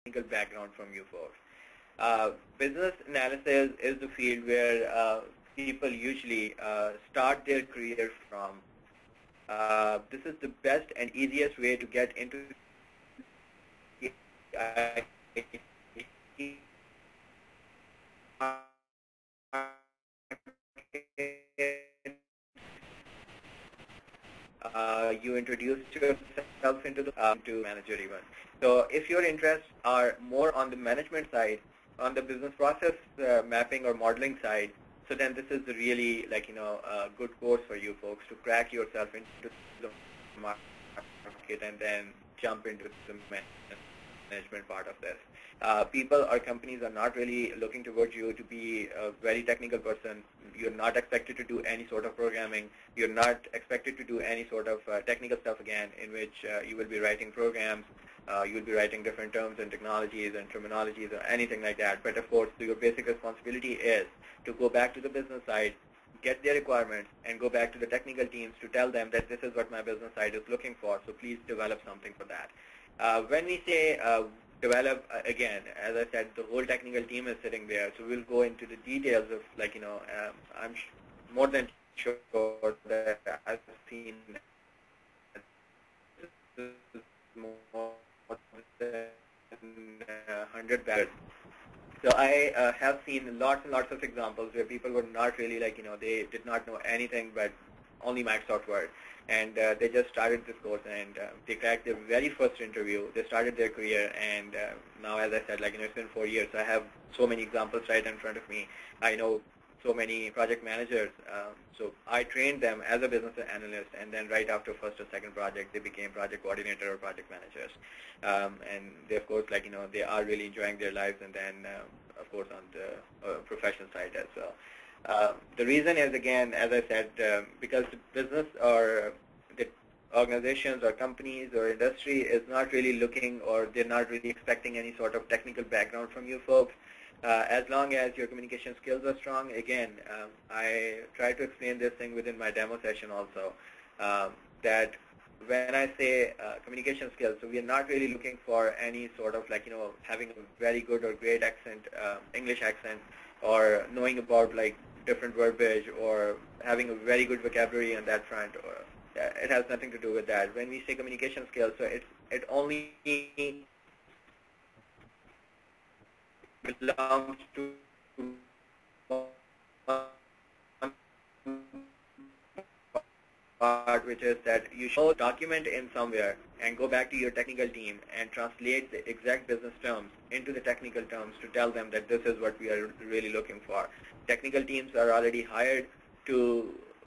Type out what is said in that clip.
technical background from you folks. Business analysis is the field where people usually start their career from. This is the best and easiest way to get into you introduce yourself into the to manager even. So if your interests are more on the management side, on the business process mapping or modeling side, so then this is really a good course for you folks to crack yourself into the market and then jump into the management part of this. People or companies are not really looking towards you to be a very technical person. You're not expected to do any sort of programming. You're not expected to do any sort of technical stuff again, in which you will be writing programs. You will be writing different terms and technologies and terminologies or anything like that. But of course, your basic responsibility is to go back to the business side, get their requirements, and go back to the technical teams to tell them that this is what my business side is looking for, so please develop something for that. When we say develop, again, as I said, the whole technical team is sitting there, so we'll go into the details of, I'm more than sure that I've seen more than 100 barrels. So I have seen lots and lots of examples where people were not really they did not know anything but only Microsoft Word. And they just started this course, and they cracked their very first interview. They started their career, and now, as I said, it's been 4 years. So I have so many examples right in front of me. I know so many project managers. So I trained them as a business analyst, and then right after first or second project, they became project coordinator or project managers. And they, of course, they are really enjoying their lives, and then, of course, on the professional side as well. The reason is, again, as I said, because the business or the organizations or companies or industry is not really looking, or they're not really expecting any sort of technical background from you folks. As long as your communication skills are strong, again, I try to explain this thing within my demo session also, that when I say communication skills, so we are not really looking for any sort of having a very good or great accent, English accent, or knowing about different verbiage, or having a very good vocabulary on that front. Or it has nothing to do with that. When we say communication skills, so it only belongs to part, which is that you should document in somewhere and go back to your technical team and translate the exact business terms into the technical terms to tell them that this is what we are really looking for. Technical teams are already hired to